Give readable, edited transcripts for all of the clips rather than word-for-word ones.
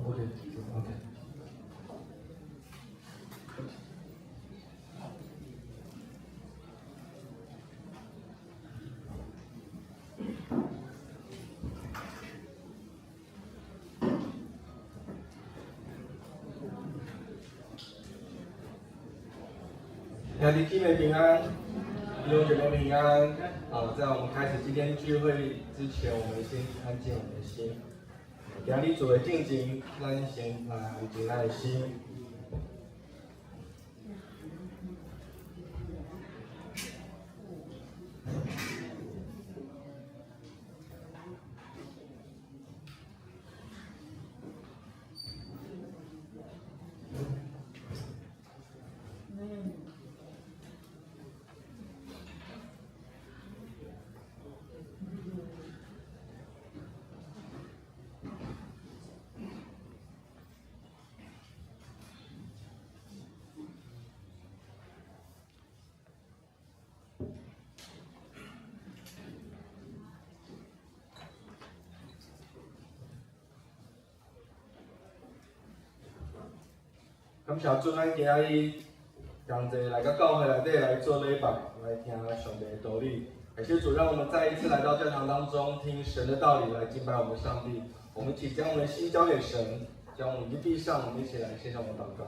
OK。兄弟姐妹平安，弟兄姐妹平安。好，在我们开始今天聚会之前，我们先安静我们的心。今日做的进前，咱先来安静咱的心。感谢主，咱今日同齐来到教会内底来做礼拜，来听上帝的道理。感谢主，让我们再一次来到教堂当中，听神的道理，来敬拜我们的上帝。我们一起将我们的心交给神，将我们的闭上，我们一起来献上我们的祷告。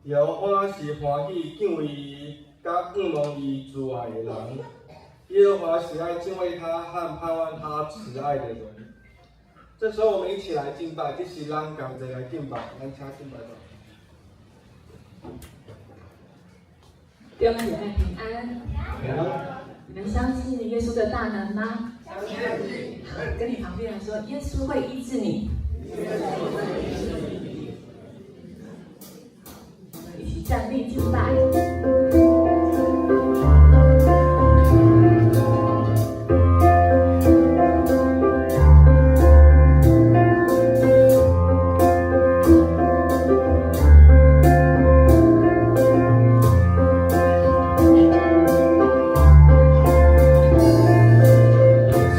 耶和华是欢喜敬畏伊，甲仰望伊慈爱的人。耶和华喜爱敬畏他和盼望他慈爱的人。这时候，我们一起来敬拜，这是咱同齐来敬拜，咱请敬拜吧。弟兄姐妹平安。你们相信耶稣的大能吗？相信。跟你旁边人说，耶稣会医治你。一起站立敬拜。耶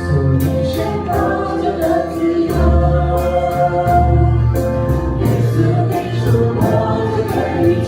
稣，你是我的唯一。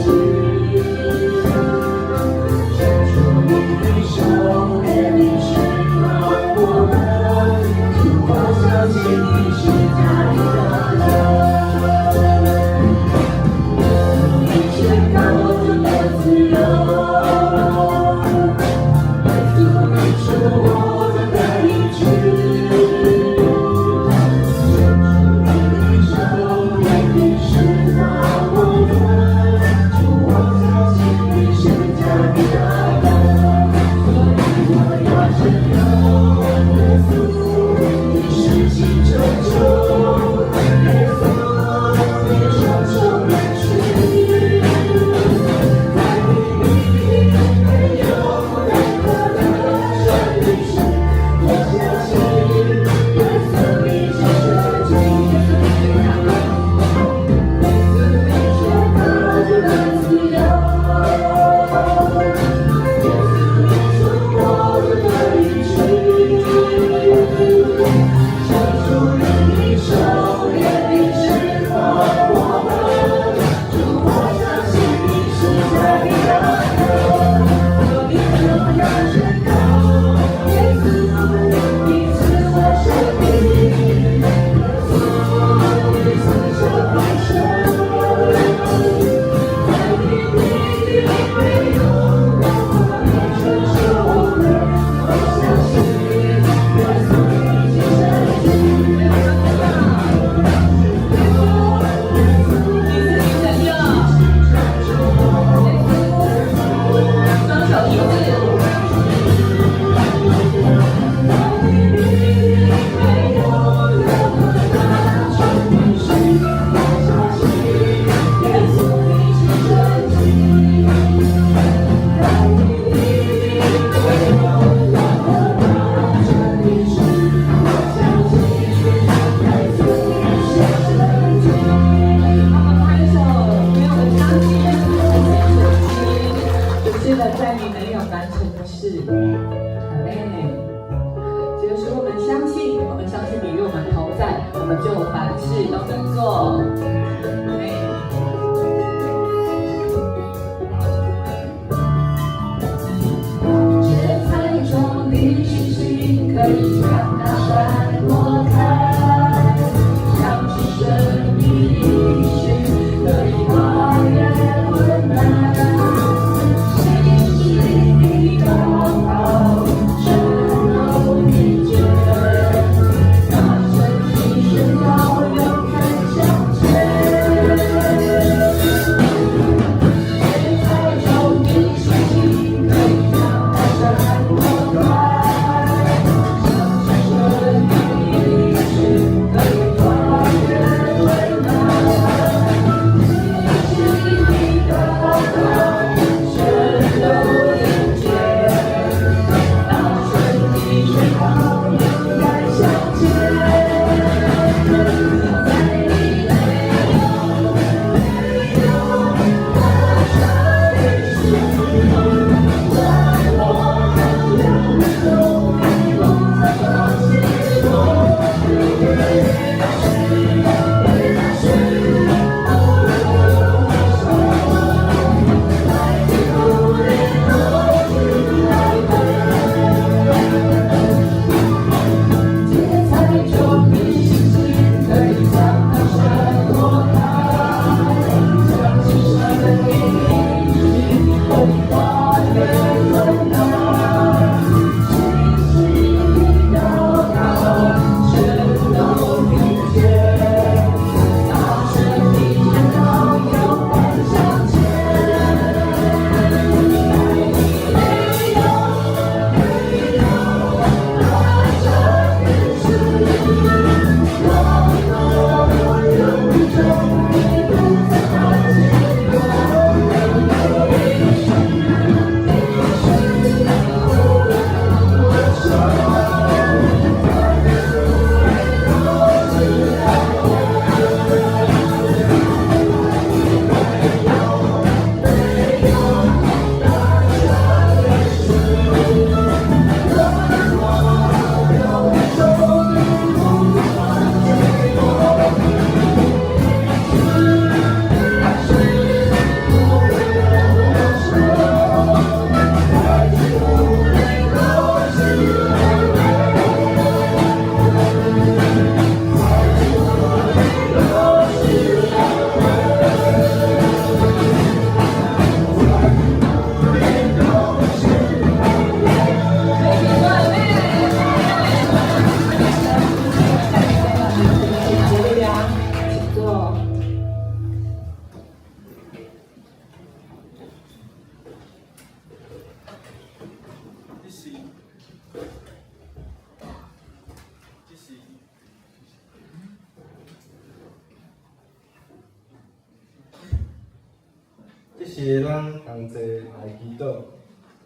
是咱同齐来祈祷，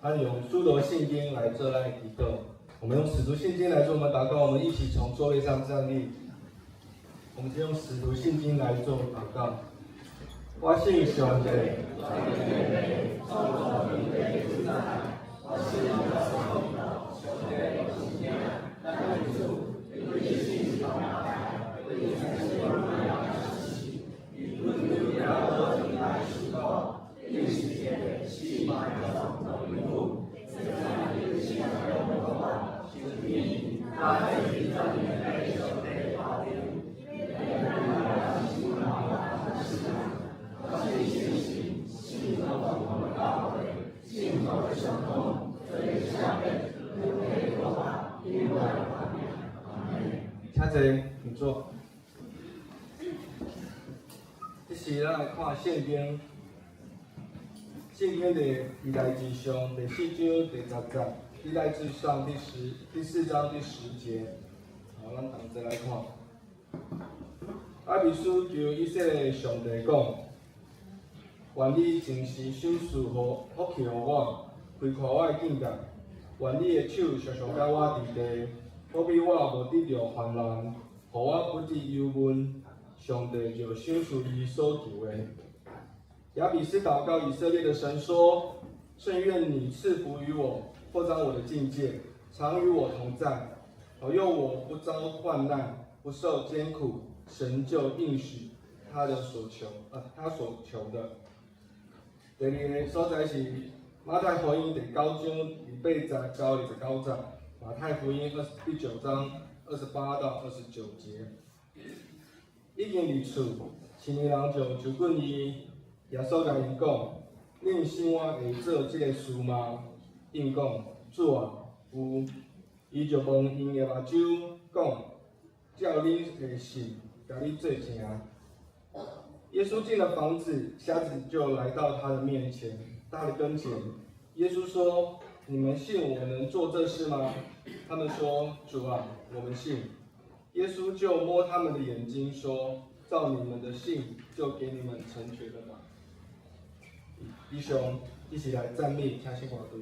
按用书读圣经来做咱的祈祷。我们用使徒信经来做我们祷告，我们一起从座位上站立。我们先用使徒信经来做祷告。我信上帝。请坐，请坐。这时咱来看圣经，圣经的历代志上第4章第10节，历代志上第4章第10节。好，咱同齐来看。阿比斯就以色列上帝讲：愿你尽时赏赐福气予我，开阔我的境界。愿你的手常常甲我伫地，好比我无得到患难，予我不致忧闷。上帝就赏赐伊所求的。亚比斯祷告以色列的神说：甚愿你赐福于我，扩张我的境界，常与我同在，保佑我不遭患难，不受艰苦。神就应许他所求的。第二个所在是马太福音第9章第8节到29节，马太福音第9章28到29节。已经入厝，青年人就求问伊，耶稣甲伊讲：恁想我会做这个事吗？应讲：主啊，有。伊就望因的目睭，讲：照你的信，甲你做成。耶稣进了房子，瞎子就来到他的面前，他的跟前。耶稣说：你们信我能做这事吗？他们说：主啊，我们信。耶稣就摸他们的眼睛，说：照你们的信，就给你们成全了吧。弟兄，一起来赞美听信华队。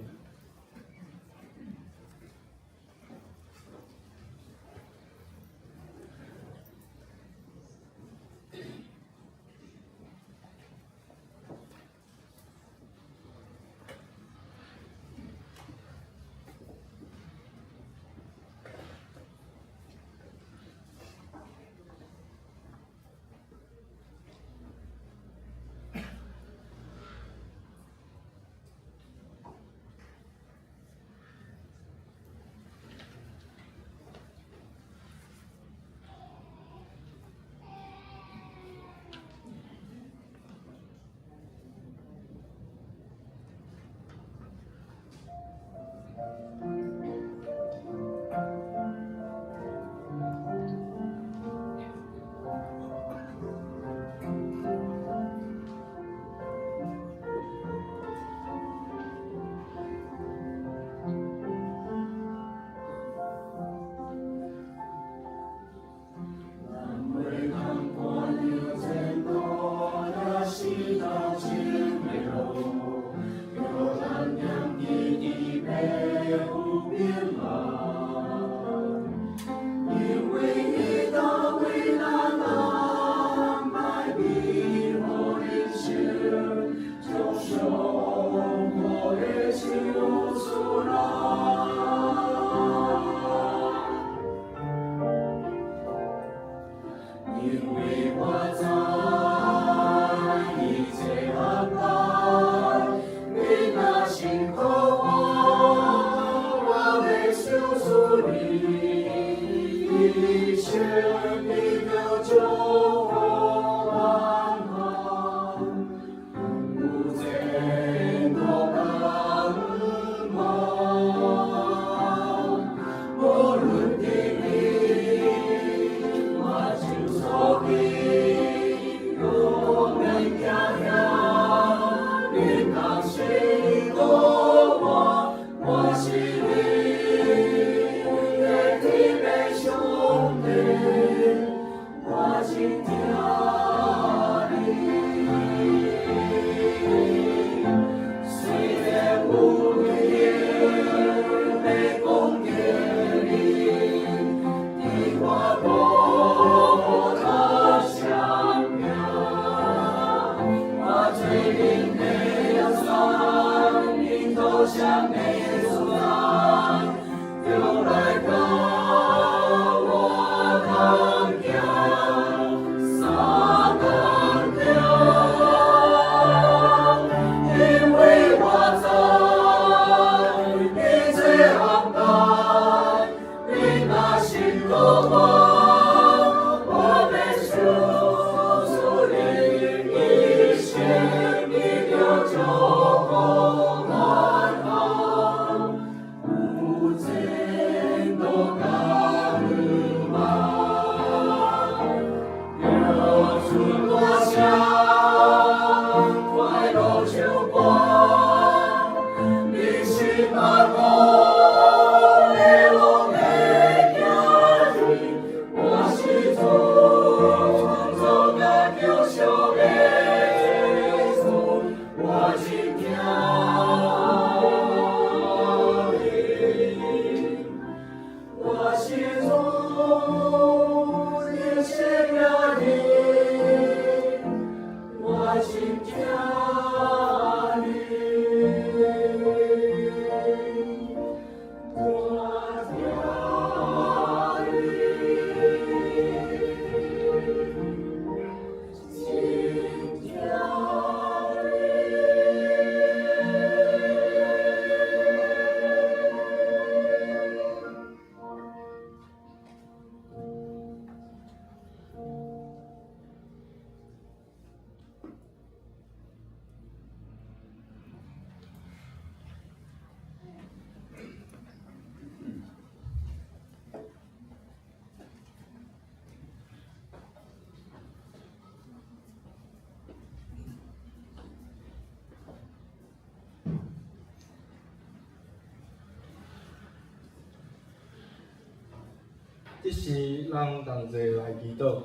这时，咱同齐来祈祷。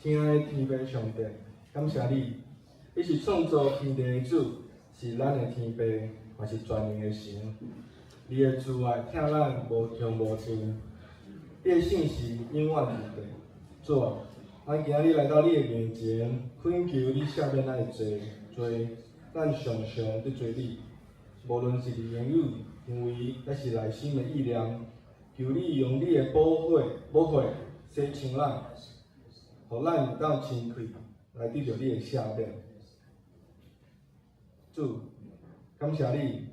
亲爱的天父上帝，感谢你，你是创造天地的主，是咱的天父，也是全能的神。你的慈爱疼咱无穷无尽，你的信是永远伫地。主啊，咱今日来到你的面前，恳求你赦免咱的罪，咱常常得罪你。无论是伫言语、行为，还是内心的意念，求你用你的宝血洗清咱，互咱会当清气，来得到你的赦免。主，感谢你，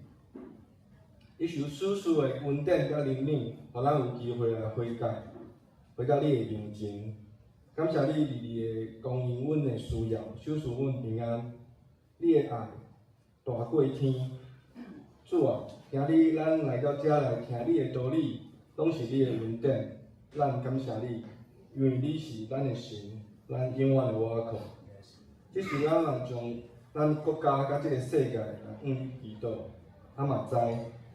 你是有世事的恩典甲怜悯，互咱有机会来悔改，回到你的面前。感谢你日日的供应阮的需要，守护阮平安。你的爱大过天。主啊，今日咱来到这来听你的道理，拢是你的恩典。咱感谢你，因为你是咱的神，咱永远的倚靠。这是咱人将咱国家甲这个世界来祈祷。啊嘛知，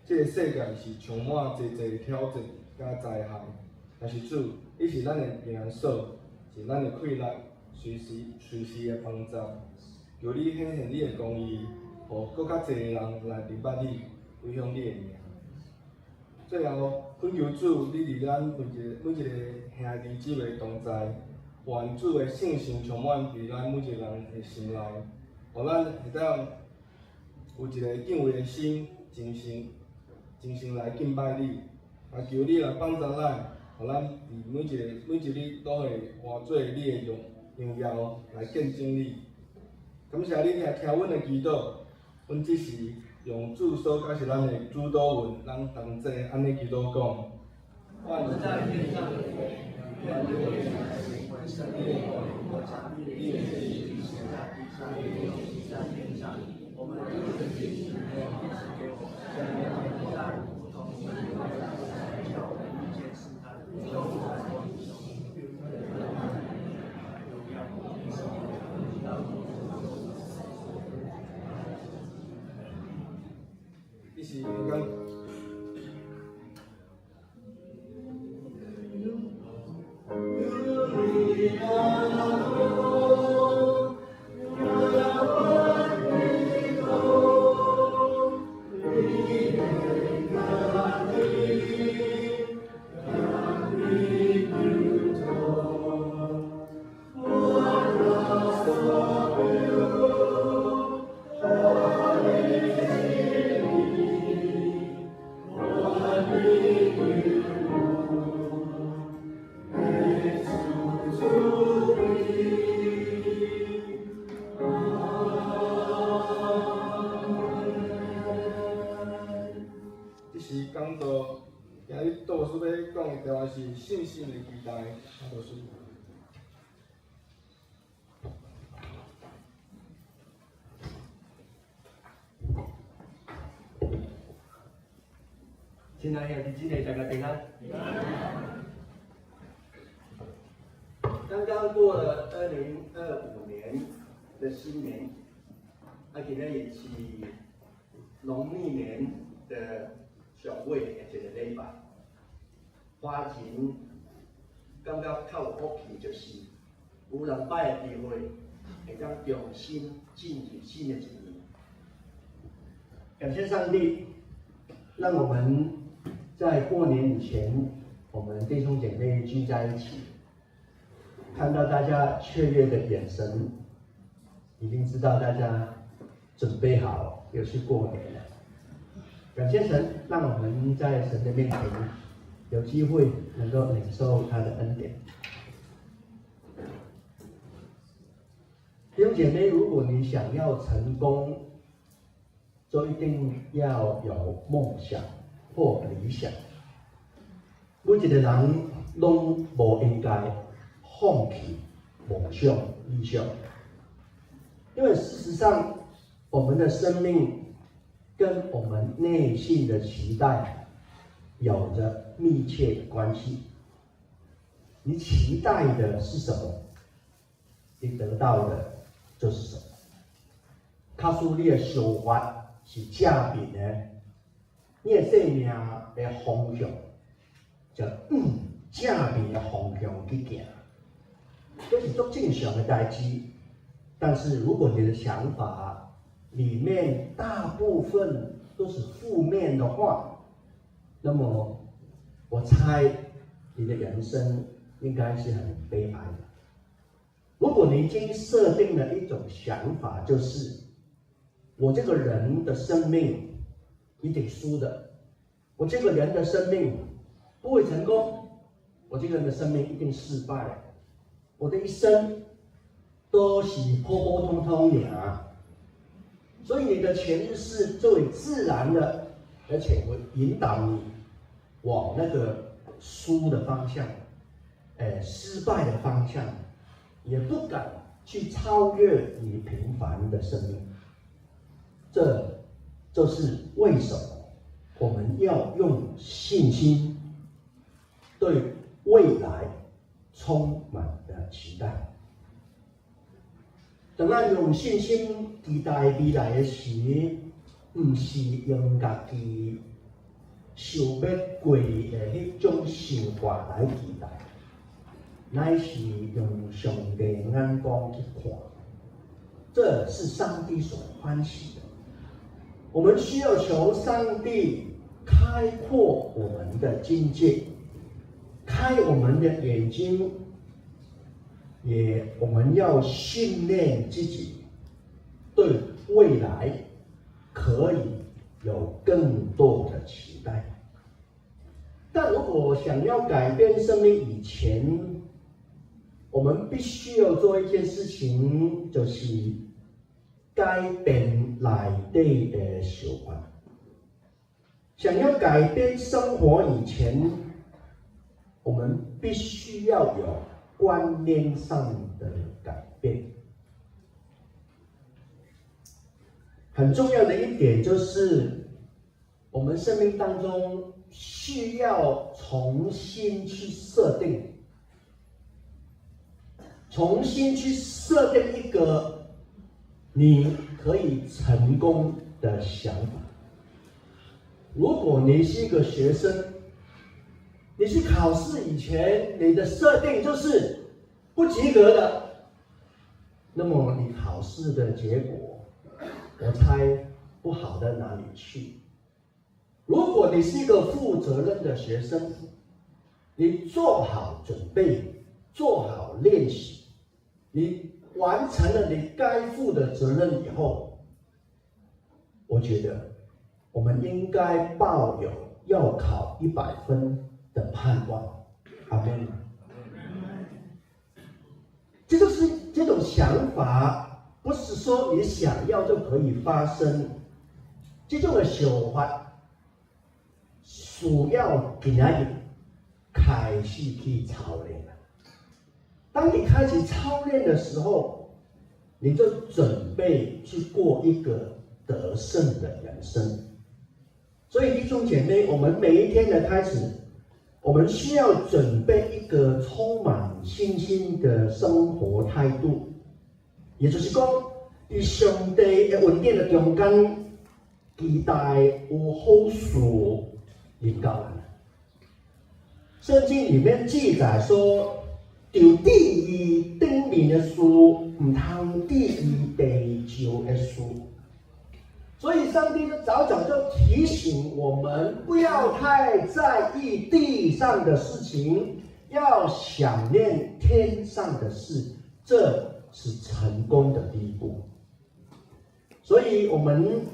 这个世界是充满侪侪挑战甲灾害，但是主，你是咱的避难所，是咱的溃烂，随时的帮助。求你显现你的公义。互更较侪人来明白你，归向你的名。最后，恳求主，你伫咱每一个兄弟姊妹同在，愿主的圣神充满伫咱每一个人的心内，互咱会当有一个敬畏的心，真心来敬拜你。也求你来帮助咱，互咱伫每一日都会活做你的荣耀来见证你。感谢你听阮的祈祷。阮只是用主所解释咱的主祷文，咱同齐安尼祈祷讲：万在天上的父，愿你的名为圣灵国降临，你的旨意行在地上，如同在天上。我们的日子今天一直给我们，现在不在如同我们的在叫我们遇见试探，求主来我们中，一起跟。Hallelujah. 师要讲的台湾是信心的期待，老师。亲爱的弟兄姐妹，大家平安。刚刚过了2025年的新年，今日也是农历年的上尾的一个礼拜。花钱感觉较有福气，就是有人摆的机会，会当重新进入新的一年。感谢上帝，让我们在过年以前，我们弟兄姐妹聚在一起，看到大家雀跃的眼神，已经知道大家准备好要去过年了。感谢神，让我们在神的面前有机会能够领受他的恩典。弟兄姐妹，如果你想要成功，就一定要有梦想或理想。每一个人拢无应该放弃梦想、理想，因为事实上，我们的生命跟我们内心的期待有着密切的关系。你期待的是什么，你得到的就是什么。卡苏你的想法是正面的，你的生命的方向就正面的方向去行，这是足正常的代志。但是如果你的想法里面大部分都是负面的话，那么我猜你的人生应该是很悲哀的。如果你已经设定了一种想法，就是我这个人的生命一定输的，我这个人的生命不会成功，我这个人的生命一定失败，我的一生都是普普通通的，所以你的潜意识就会自然的，而且会引导你往那个输的方向，失败的方向，也不敢去超越你平凡的生命。这就是为什么我们要用信心对未来充满的期待。当咱用信心期待未来的时，不是用家己想要过的迄种想法来期待，乃是用上帝眼光去看。这是上帝所欢喜的。我们需要求上帝开阔我们的境界，开我们的眼睛，我们要训练自己，对未来可以有更多的期待。但如果想要改变生命以前，我们必须要做一件事情，就是改变内底的想法。想要改变生活以前，我们必须要有观念上的改变。很重要的一点就是，我们生命当中需要重新去设定一个你可以成功的想法。如果你是一个学生，你去考试以前，你的设定就是不及格的，那么你考试的结果，我猜不好到哪里去。如果你是一个负责任的学生，你做好准备，做好练习，你完成了你该负的责任以后，我觉得我们应该抱有要考100分的盼望。阿们。这就是这种想法，不是说你想要就可以发生。这种的想法需要今天开始去操练了。当你开始操练的时候，你就准备去过一个得胜的人生。所以弟兄姐妹，我们每一天的开始，我们需要准备一个充满信心的生活态度，也就是说，在上帝的恩典的中间，期待有好事临到咱。圣经里面记载说，就第二顶面的事，唔通第二地上的事。所以上帝就早早就提醒我们，不要太在意地上的事情，要想念天上的事，这是成功的第一步。所以我们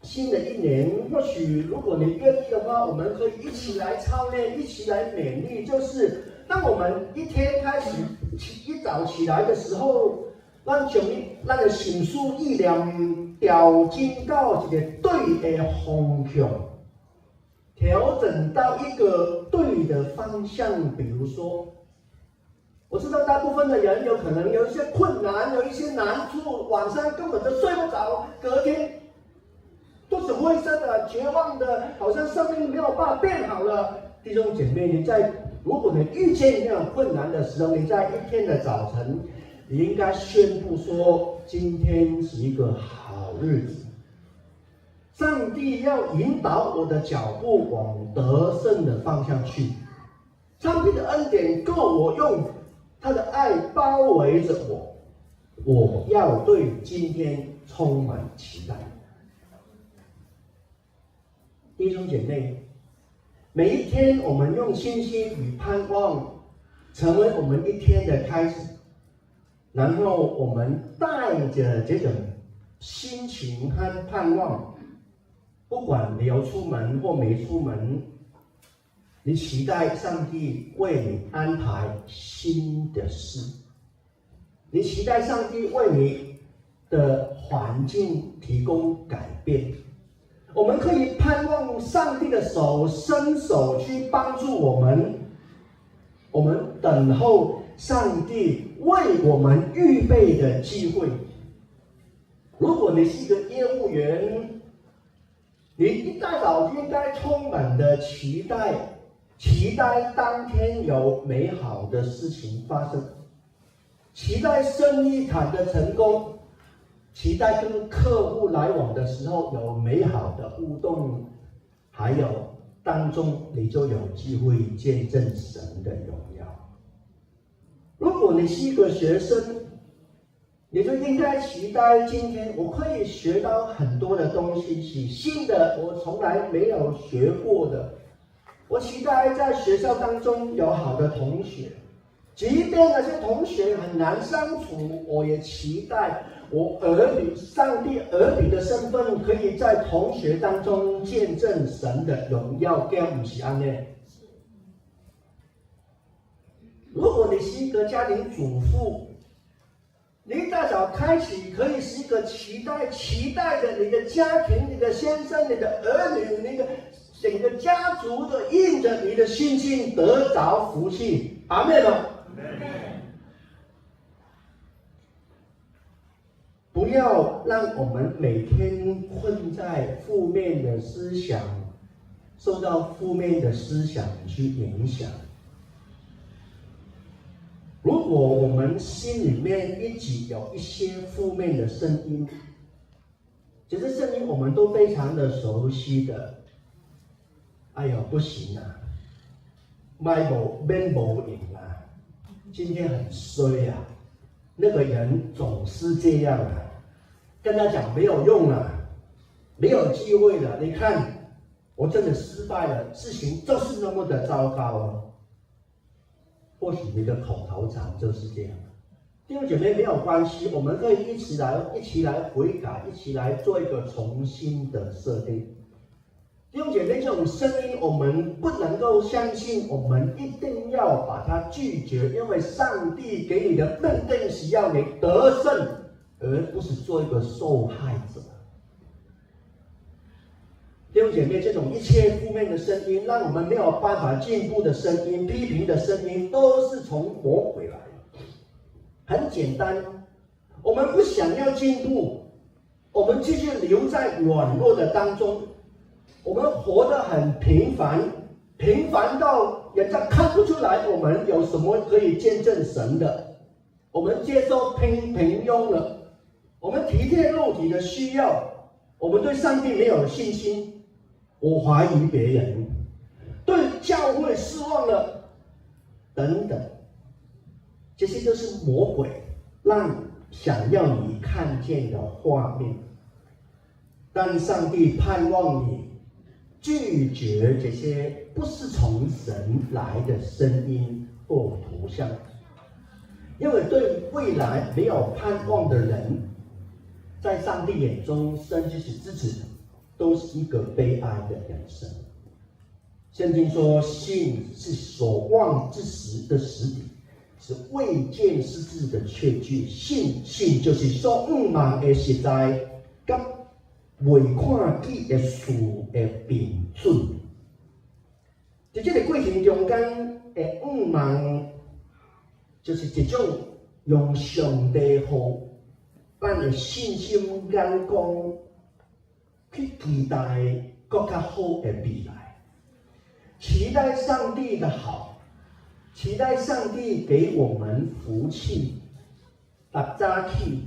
新的一年，或许如果你愿意的话，我们可以一起来操练，一起来勉励，就是当我们一天开始一早起来的时候，咱的心思意念调整到一个对的方向，调整到一个对的方向。比如说，我知道大部分的人有可能有一些困难，有一些难处，晚上根本就睡不着，隔天都是灰色的、绝望的，好像生命没有办法变好了。弟兄姐妹，如果你遇见那种困难的时候，你在一天的早晨，你应该宣布说，今天是一个好日子。上帝要引导我的脚步往得胜的方向去。上帝的恩典够我用，他的爱包围着我。我要对今天充满期待。弟兄姐妹，每一天我们用信心与盼望成为我们一天的开始，然后我们带着这种心情和盼望，不管你有出门或没出门，你期待上帝为你安排新的事，你期待上帝为你的环境提供改变。我们可以盼望上帝的手伸手去帮助我们，我们等候上帝为我们预备的机会。如果你是一个业务员，你一大早就应该充满的期待当天有美好的事情发生，期待生意谈的成功，期待跟客户来往的时候有美好的互动，还有当中你就有机会见证神的荣耀。如果你是一个学生，你就应该期待今天我可以学到很多的东西，是新的，我从来没有学过的。我期待在学校当中有好的同学，即便那些同学很难相处，我也期待我上帝儿女的身份，可以在同学当中见证神的荣耀。这样不是安呢？如果你是一个家庭主妇，你一大早开启可以是一个期待着你的家庭、你的先生、你的儿女、你的整个家族的印着你的心性得着福气。阿们吗？不要让我们每天困在负面的思想，受到负面的思想去影响。如果我们心里面一直有一些负面的声音，这些声音我们都非常的熟悉的。哎呦，不行啊，免无赢啊，今天很衰啊，那个人总是这样啊，跟他讲没有用了，没有机会了。你看，我真的失败了，事情就是那么的糟糕啊。或许你的口头禅就是这样。弟兄姐妹，没有关系，我们可以一起来悔改，一起来做一个重新的设定。弟兄姐妹，这种声音我们不能够相信，我们一定要把它拒绝，因为上帝给你的命定是要你得胜，而不是做一个受害者。弟兄姐妹，这种一切负面的声音，让我们没有办法进步的声音、批评的声音，都是从魔鬼来的。很简单，我们不想要进步，我们继续留在软弱的当中，我们活得很平凡，平凡到人家看不出来我们有什么可以见证神的。我们接受平庸了，我们体贴肉体的需要，我们对上帝没有信心。我怀疑别人，对教会失望了，等等，这些都是魔鬼让想要你看见的画面。但上帝盼望你拒绝这些不是从神来的声音或图像，因为对未来没有盼望的人，在上帝眼中生之子都是一个悲哀的人生。圣经说，信是所望之时的实底，是未见之事的确据。信就是所望的实在，跟未看见的事的标准。在这个过程中间的望，就是一种用上帝好咱的信心眼光去期待更加好的未来，期待上帝的好，期待上帝给我们福气。早起，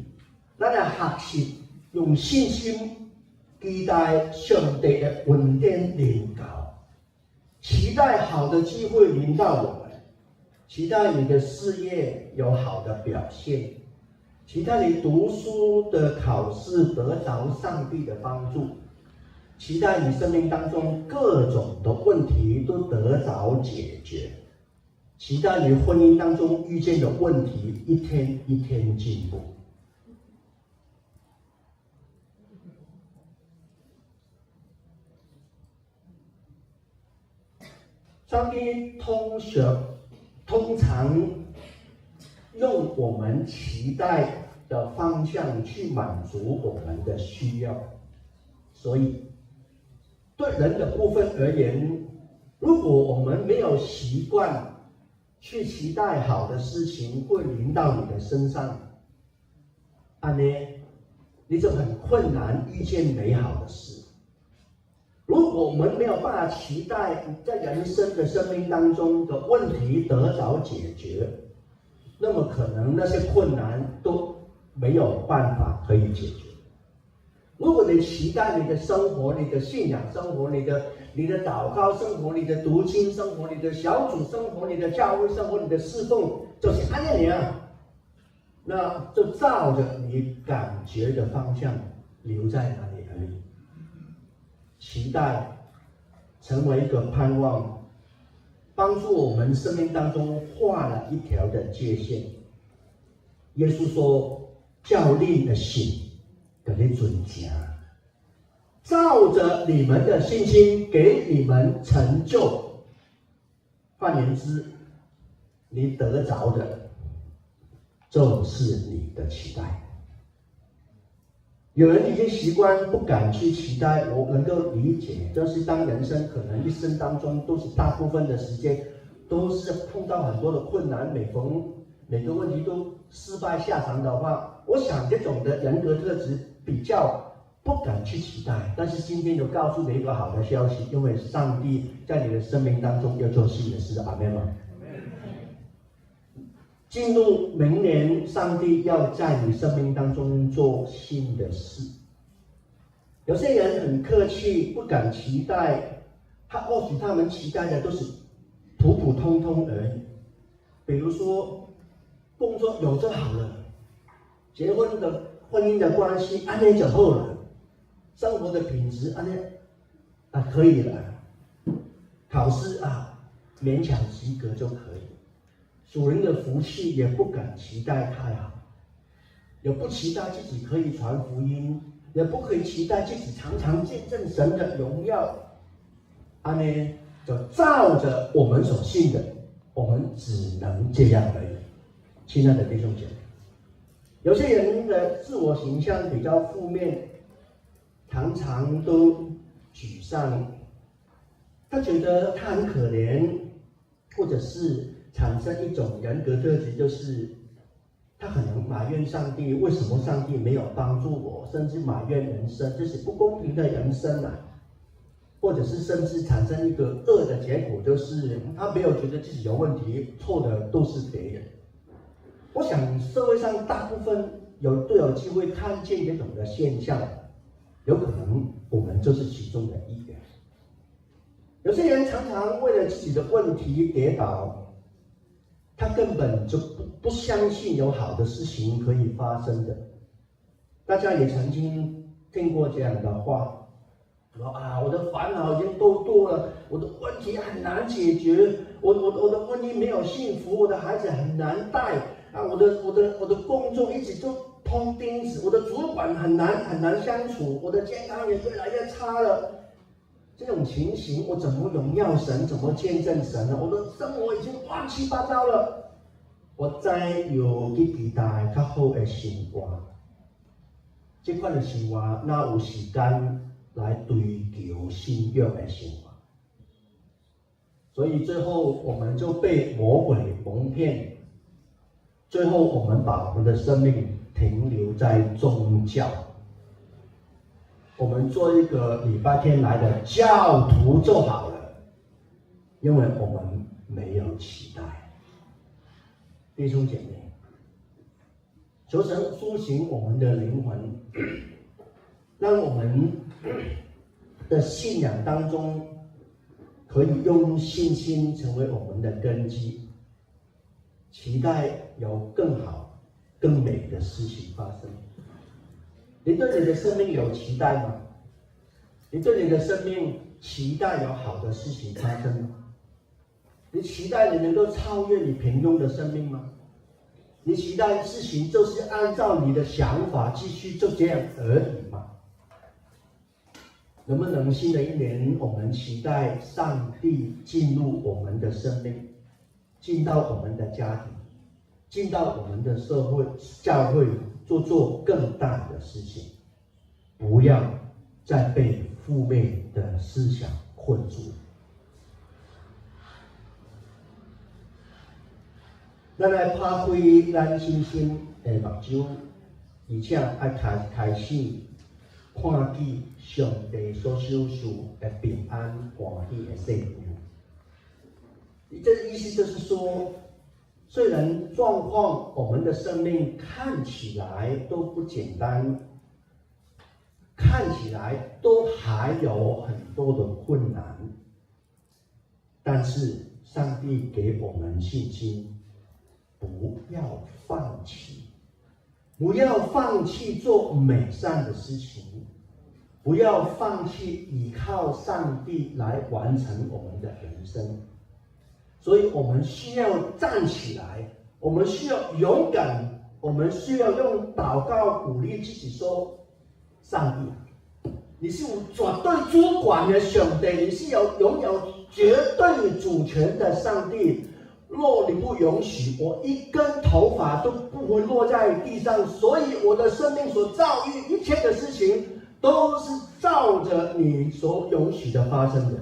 咱来学习用信心期待上帝的恩典临到，期待好的机会临到我们，期待你的事业有好的表现，期待你读书的考试得着上帝的帮助，期待你生命当中各种的问题都得着解决，期待你婚姻当中遇见的问题一天一天进步。上帝通常用我们期待的方向去满足我们的需要，所以对人的部分而言，如果我们没有习惯去期待好的事情会临到你的身上，你就很困难遇见美好的事。如果我们没有办法期待在人生的生命当中的问题得着解决，那么可能那些困难都没有办法可以解决。如果你期待你的生活、你的信仰生活、你的祷告生活、你的读经生活、你的小组生活、你的教会生活、你的侍奉就是按样，那就照着你感觉的方向留在哪里而已。期待成为一个盼望，帮助我们生命当中画了一条的界限。耶稣说：“叫你的心给你准行，照着你们的信心给你们成就。”换言之，你得着的就是你的期待。有人已经习惯不敢去期待，我能够理解，就是当人生可能一生当中都是大部分的时间都是碰到很多的困难，每个问题都失败下场的话，我想这种的人格特质比较不敢去期待。但是今天就告诉你一个好的消息，因为上帝在你的生命当中要做新的事。阿们吗？进入明年，上帝要在你生命当中做新的事。有些人很客气，不敢期待，或许他们期待的都是普普通通而已。比如说，工作有就好了，结婚的婚姻的关系安内就好了，生活的品质安内可以了，考试勉强及格就可以。属灵的福气也不敢期待太好，也不期待自己可以传福音，也不可以期待自己常常见证神的荣耀。就照着我们所信的，我们只能这样而已。亲爱的弟兄姐妹，有些人的自我形象比较负面，常常都沮丧，他觉得他很可怜，或者是产生一种人格特质，就是他可能埋怨上帝，为什么上帝没有帮助我，甚至埋怨人生，这是不公平的人生啊。或者是甚至产生一个恶的结果，就是他没有觉得自己有问题，错的都是别人。我想社会上大部分都有机会看见这种的现象，有可能我们就是其中的一员。有些人常常为了自己的问题跌倒，他根本就不相信有好的事情可以发生的。大家也曾经听过这样的话。说啊，我的烦恼已经够多了，我的问题很难解决，我的婚姻没有幸福，我的孩子很难带啊，我的工作一直就碰钉子，我的主管很难相处，我的健康也越来越差了。这种情形，我怎么荣耀神，怎么见证神呢？我的生活已经乱七八糟了。我再有去期待较好的生活，这款的生活哪有时间来追求信仰的生活？所以最后我们就被魔鬼蒙骗，最后我们把我们的生命停留在宗教，我们做一个礼拜天来的教徒就好了，因为我们没有期待。弟兄姐妹，求神苏醒我们的灵魂，让我们的信仰当中可以用信心成为我们的根基，期待有更好更美的事情发生。你对你的生命有期待吗？你对你的生命期待有好的事情发生吗？你期待你能够超越你平庸的生命吗？你期待事情就是按照你的想法继续就这样而已吗？能不能新的一年，我们期待上帝进入我们的生命，进到我们的家庭，进到我们的社会、教会，做更大的事情，不要再被负面的思想困住。咱来拍开咱心心的目睭，而且爱开始看见上帝所收受的平安、欢喜的圣言。这个意思就是说，虽然状况我们的生命看起来都不简单，看起来都还有很多的困难，但是上帝给我们信心。不要放弃，不要放弃做美善的事情，不要放弃依靠上帝来完成我们的人生。所以我们需要站起来，我们需要勇敢，我们需要用祷告鼓励自己说：上帝，你是绝对主管的上帝，你是拥有绝对主权的上帝。若你不允许，我一根头发都不会落在地上。所以我的生命所遭遇一切的事情，都是照着你所允许的发生的。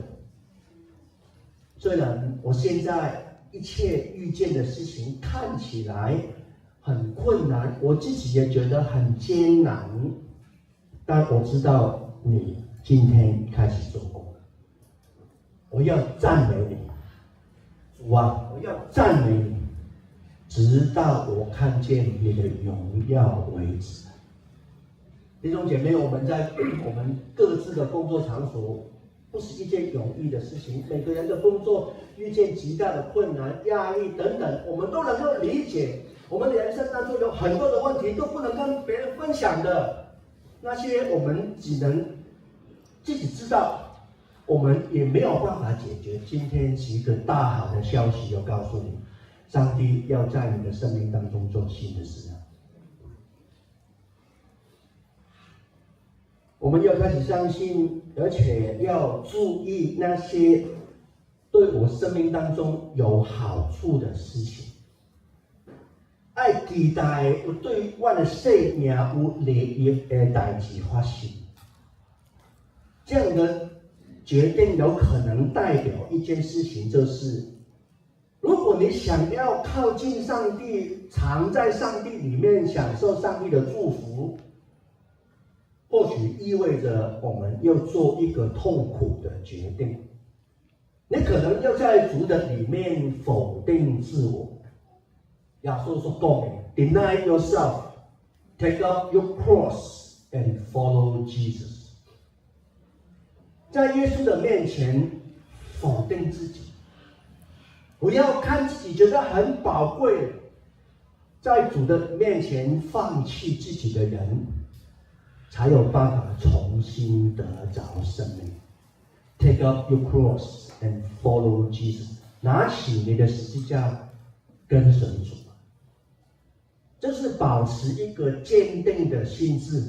虽然我现在一切遇见的事情看起来很困难，我自己也觉得很艰难，但我知道你今天开始做工了。我要赞美你。主啊，我要赞美你，直到我看见你的荣耀为止。弟兄姐妹，我们在我们各自的工作场所，不是一件容易的事情。每个人的工作遇见极大的困难、压力等等，我们都能够理解。我们的人生当中有很多的问题都不能跟别人分享的，那些我们只能自己知道。我们也没有办法解决。今天是一个大好的消息，要告诉你，上帝要在你的生命当中做新的事。我们要开始相信，而且要注意那些对我生命当中有好处的事情。爱期待有对我的生命有利益的代志发生。这样的决定有可能代表一件事情，就是如果你想要靠近上帝，常在上帝里面享受上帝的祝福，或许意味着我们要做一个痛苦的决定。你可能要在主的里面否定自我。耶稣所讲的 ，Deny yourself, take up your cross and follow Jesus。在耶稣的面前否定自己，不要看自己觉得很宝贵，在主的面前放弃自己的人，才有办法重新得着生命。Take up your cross and follow Jesus。拿起你的十字架，跟随主。这是保持一个坚定的心智，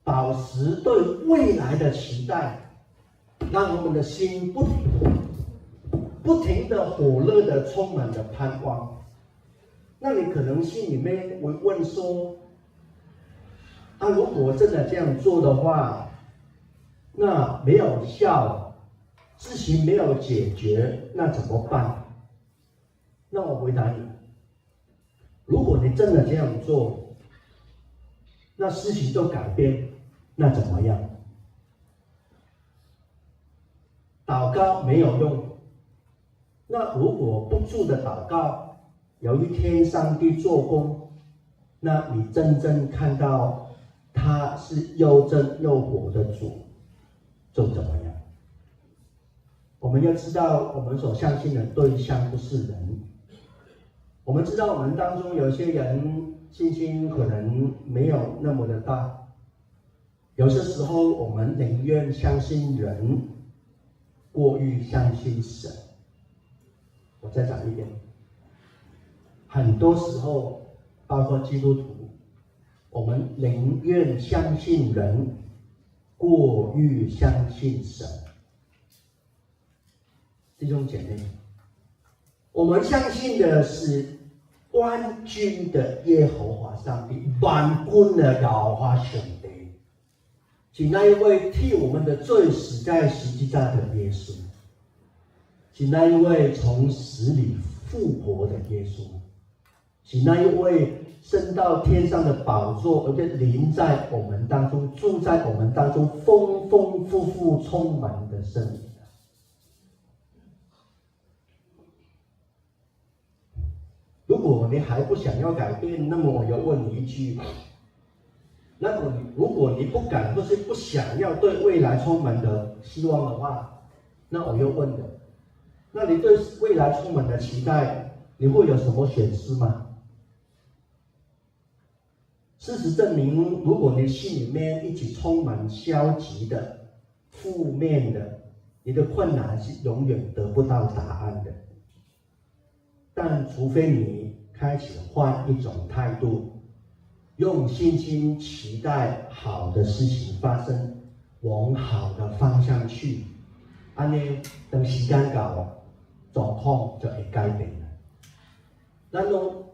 保持对未来的期待，让我们的心不停的火热的充满着盼望。那你可能心里面会问说，如果真的这样做的话，那没有效，事情没有解决，那怎么办？那我回答你，如果你真的这样做，那事情就改变，那怎么样？祷告没有用，那如果不住的祷告，有一天上帝做工，那你真正看到他是又真又活的主，就怎么样？我们要知道，我们所相信的对象不是人。我们知道，我们当中有些人信心可能没有那么的大，有些时候我们宁愿相信人，过于相信神。我再讲一遍，很多时候，包括基督徒，我们宁愿相信人，过于相信神。弟兄姐妹，我们相信的是万军的耶和华上帝，万军的耶和华上帝，是那一位替我们的罪死在十字架的耶稣，是那一位从死里复活的耶稣，是那一位升到天上的宝座，而且临在我们当中，住在我们当中，丰丰富富充满的圣灵。如果你还不想要改变，那么我要问你一句：那么如果你不敢或是不想要对未来充满的希望的话，那我又问了：那你对未来充满的期待，你会有什么损失吗？事实证明，如果你心里面一直充满消极的、负面的，你的困难是永远得不到答案的。但除非你开始换一种态度，用信心期待好的事情发生，往好的方向去，这样等时间到，状况就会改变了。咱拢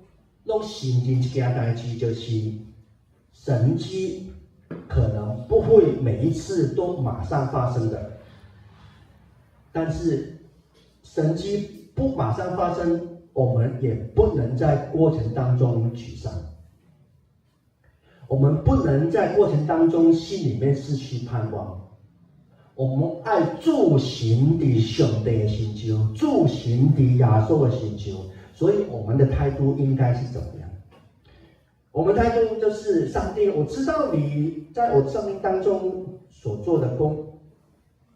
承认一件代志，就是神迹可能不会每一次都马上发生的，但是神迹不马上发生，我们也不能在过程当中沮丧，我们不能在过程当中心里面失去盼望。我们爱遵行的上帝的成就，遵行的耶稣的成就，所以我们的态度应该是怎么样？我们态度就是上帝，我知道你在我生命当中所做的工，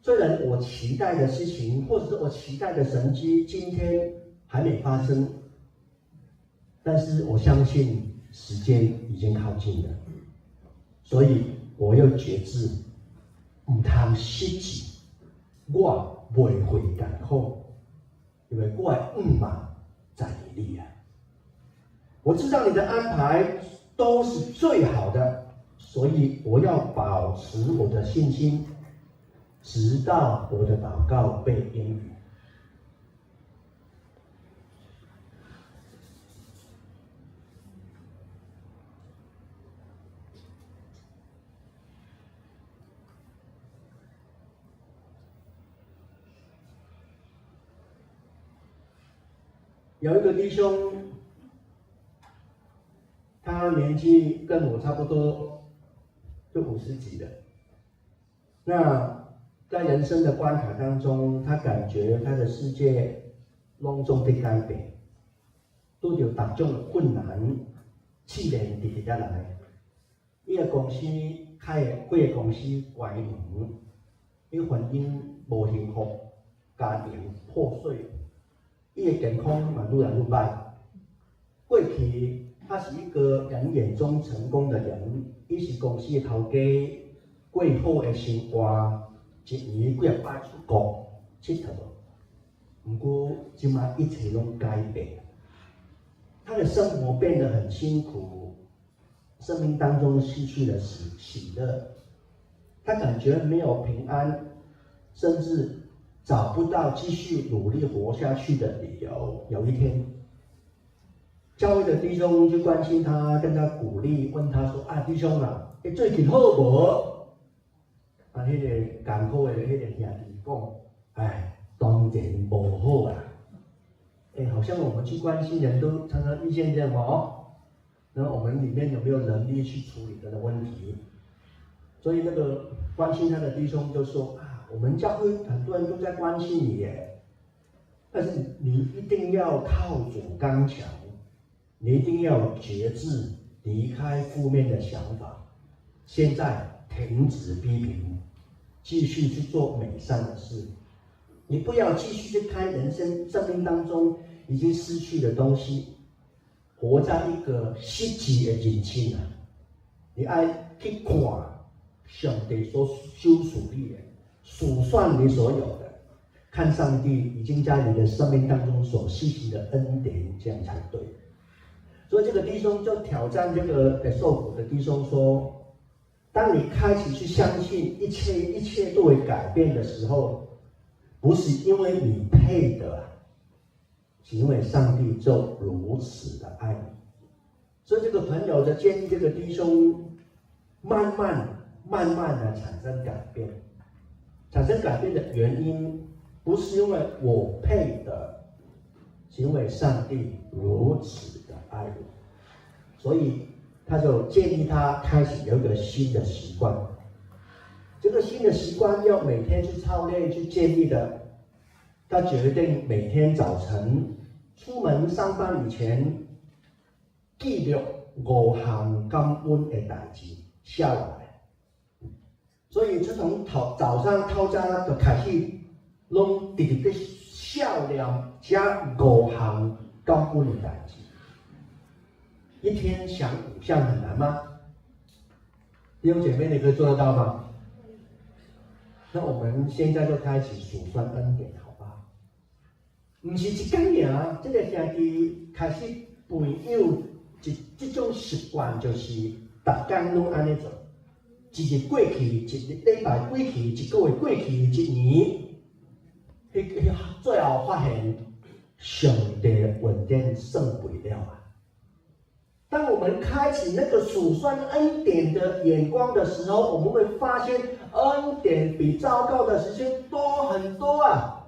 虽然我期待的事情，或者是我期待的神迹，今天还没发生，但是我相信时间已经靠近了，所以我要觉知，不通失志，我袂会艰苦，因为我的在你里啊。我知道你的安排都是最好的，所以我要保持我的信心，直到我的祷告被应允。有一个弟兄，他年纪跟我差不多，就50几了。那在人生的关卡当中，他感觉他的世界拢总在改变，拄着各种的困难，试炼直直下来。伊个公司开的几个公司关门，伊婚姻无幸福，家庭破碎，伊的健康嘛愈来愈歹。过去他是一个人眼中成功的人，伊是公司的头家，过好的生活，一年几啊摆出国佚佗。不过今嘛一切拢改变，他的生活变得很辛苦，生命当中失去了喜乐，他感觉没有平安，甚至找不到继续努力活下去的理由。有一天，教会的弟兄就关心他，跟他鼓励，问他说：“啊，弟兄啊，你最近好无？”啊，那个艰苦的那个兄弟讲：“哎，当然无好啊。”好像我们去关心人都常常遇见这样哦。那我们里面有没有能力去处理这个问题？所以那个关心他的弟兄就说：“啊，我们教会很多人都在关心你耶，但是你一定要靠主刚强。”你一定要有节制，离开负面的想法。现在停止批评，继续去做美善的事。你不要继续去看生命当中已经失去的东西，活在一个失去的人生啊！你爱去看上帝所修属你的，数算你所有的，看上帝已经在你的生命当中所施行的恩典，这样才对。所以这个弟兄就挑战这个受苦的弟兄说：当你开始去相信一切都会改变的时候，不是因为你配的，是因为上帝就如此的爱你。所以这个朋友就建议这个弟兄慢慢的产生改变。产生改变的原因不是因为我配的，是因为上帝如此的爱我。所以他就建议他开始有一个新的习惯。这个新的习惯要每天去操练去建立的。他决定每天早晨出门上班以前，记录5项感恩的代志下来。所以自从早上透早就开始，拢直直的笑脸加5项感恩的代志。一天想5项很难吗？弟兄姐妹，你可以做得到吗？那我们现在就开始数算恩典，好不好？不是一天尔，这个兄弟开始培养这种习惯，就是每天拢安尼做。一日过去，一礼拜过去，一个月过去，一年，最后发现上帝的恩典胜不了啊！当我们开启那个数算恩典的眼光的时候，我们会发现恩典比糟糕的事情多很多啊！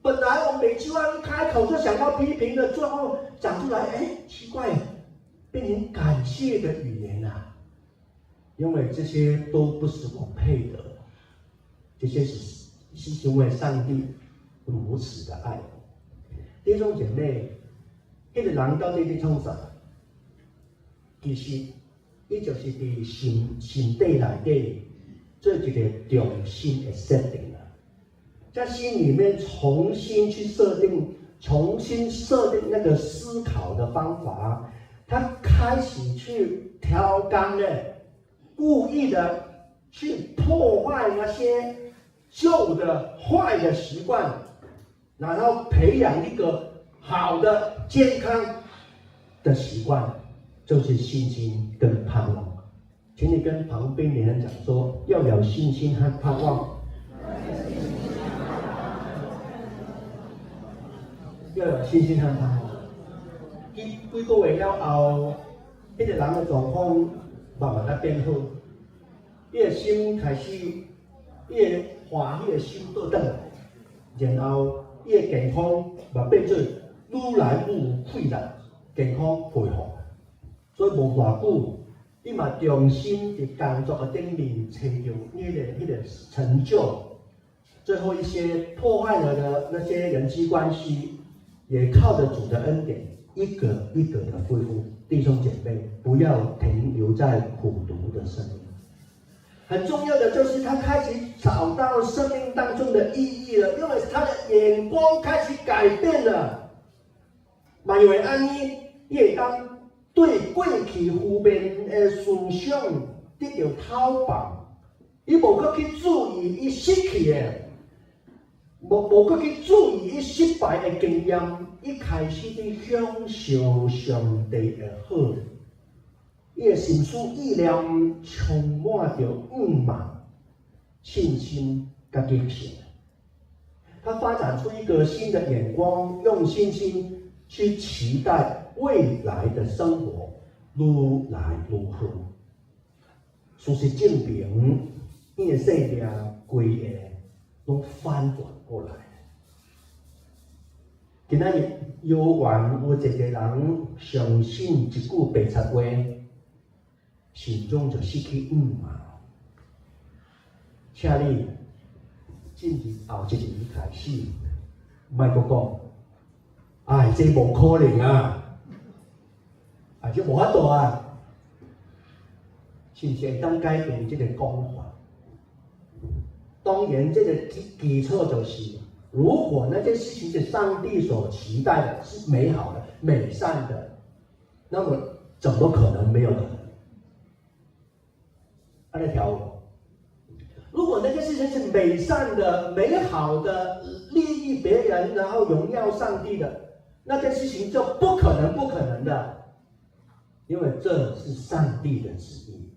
本来我们每句话一开口就想要批评的，最后讲出来，奇怪，变成感谢的语言啊！因为这些都不是我配的，这些是因为上帝如此的爱我。弟兄姐妹，那个人到底在创啥？其实，伊就是伫心底内底做一个重新的设定了，在心里面重新设定那个思考的方法，他开始去调纲的，故意的去破坏那些旧的坏的习惯，然后培养一个好的健康的习惯。就是信心跟盼望，请你跟旁边的人讲说，要有信心和盼望。要有信心和盼望。几个月了后，那个人的状况慢慢在变好，伊的心开始，伊的欢喜的心倒转来，然后伊的健康嘛变做愈来愈有气力、健康恢复。所以无偌久，你嘛重新伫工作的顶面找到迄个成就。最后一些破坏了的那些人际关系，也靠着主的恩典，一个一个的恢复。弟兄姐妹，不要停留在苦读的生命。很重要的就是他开始找到生命当中的意义了，因为他的眼光开始改变了。嘛因为安尼，伊会当对过去负面的思想得到讨伐，伊无搁去注意伊失去的。无搁去注意伊失败的经验，伊开始伫享受上帝的好，伊的心思意念充满着愿望、信心甲激情。他发展出一个新的眼光，用信心去期待未来的生活愈来愈好。事实证明，伊的生命规个拢翻转过来。今仔日犹原有一个人相信一句白贼话，心中就失去愿望。请你进入后一年开始，莫阁讲，哎，这无可能啊，这无法度啊，是不是会当改变这个讲法？当然，这个基础就是，如果那件事情是上帝所期待的，是美好的、美善的，那么怎么可能没有可能？按照条文，如果那件事情是美善的、美好的、利益别人，然后荣耀上帝的，那件事情就不可能的，因为这是上帝的旨意。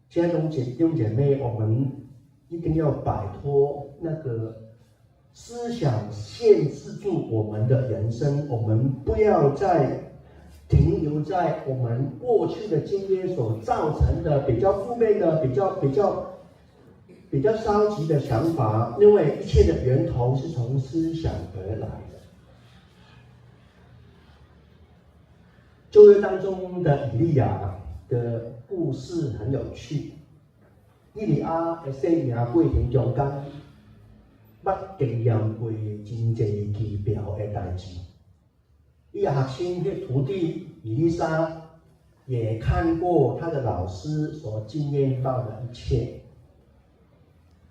亲爱的弟兄姐妹，我们一定要摆脱那个思想限制住我们的人生，我们不要再停留在我们过去的经验所造成的比较负面的、比较消极的想法，因为一切的源头是从思想而来的。旧约当中的以利亚的故事很有趣。以利亚的生命过程中间，捌经验过真侪奇妙的代志。伊的学生迄徒弟以利沙也看过他的老师所经验到的一切。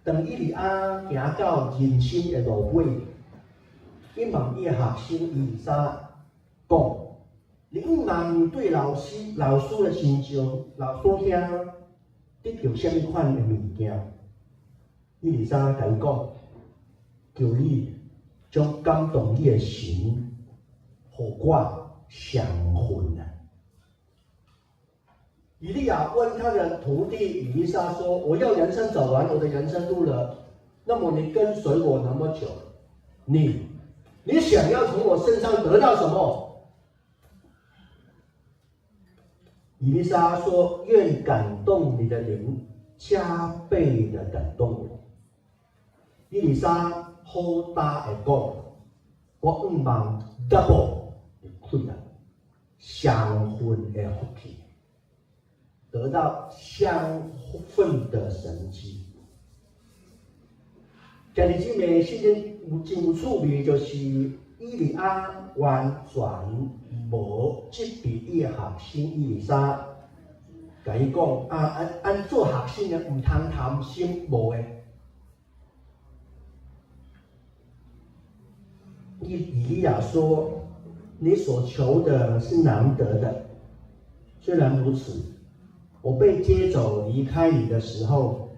当以利亚行到人生的路尾，伊问伊的学生以利沙讲：“你毋茫对老师的身上，老师兄得到什么款的物件？”以利沙甲伊讲：“求你将感动你的心。互我相分啊！”以利亚问他的徒弟以利沙说：“我要人生走完我的人生路了，那么你跟随我那么久，你想要从我身上得到什么？”以利沙说：“愿感动你的灵，加倍的感动我。”以利沙好答的讲：“我毋望 double。”困难，相分的福气，得到相分的神迹。今日姊妹，圣经有真有趣味，就是以利亚完全无责备伊的学生以利沙，甲伊讲按做学生的唔通贪心无的。以利亚说：“你所求的是难得的，虽然如此，我被接走离开你的时候，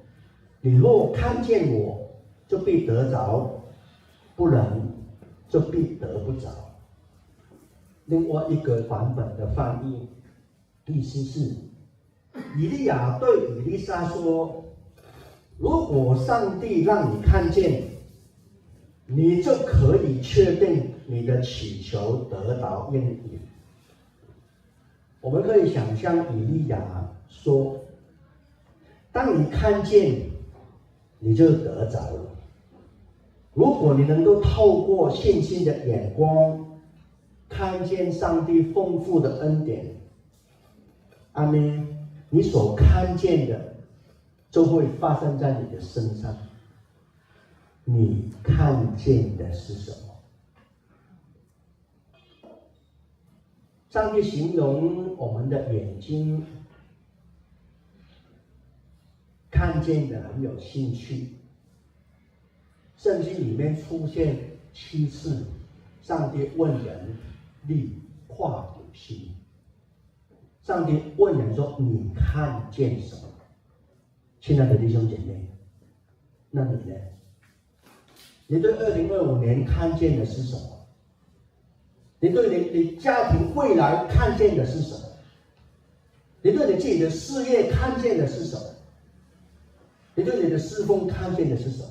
你若看见我，就必得着；不然，就必得不着。”另外一个版本的翻译，意思是，以利亚对以利沙说：“如果上帝让你看见，你就可以确定你的祈求得到应允。”我们可以想象以利亚说：“当你看见，你就得着了。如果你能够透过信心的眼光，看见上帝丰富的恩典，阿们，你所看见的就会发生在你的身上。你看见的是什么？上帝形容我们的眼睛看见的很有兴趣。圣经里面出现7次，上帝问人：“你看有心？”上帝问人说：“你看见什么？”亲爱的弟兄姐妹，那你呢？你对2025年看见的是什么？你对你家庭未来看见的是什么？你对你自己的事业看见的是什么？你对你的侍奉看见的是什么？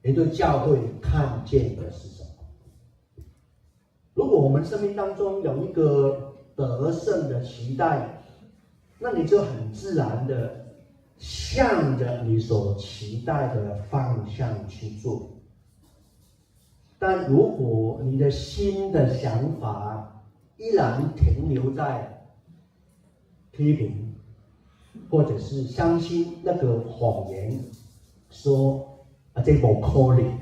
你对教会看见的是什么？如果我们生命当中有一个得胜的期待，那你就很自然的向着你所期待的方向去做。但如果你的心的想法依然停留在批评，或者是相信那个谎言，说这不可能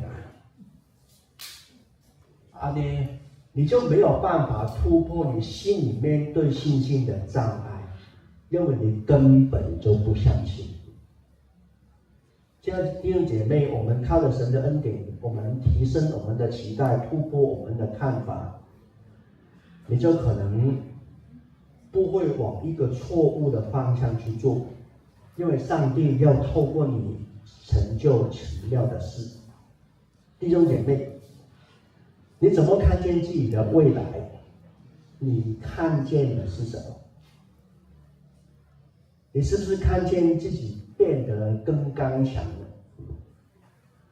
你就没有办法突破你心里面对信心的障碍，因为你根本就不相信。亲爱的弟兄姐妹，我们靠着神的恩典，我们提升我们的期待，突破我们的看法，你就可能不会往一个错误的方向去做，因为上帝要透过你成就奇妙的事。弟兄姐妹，你怎么看见自己的未来？你看见的是什么？你是不是看见自己变得更刚强了？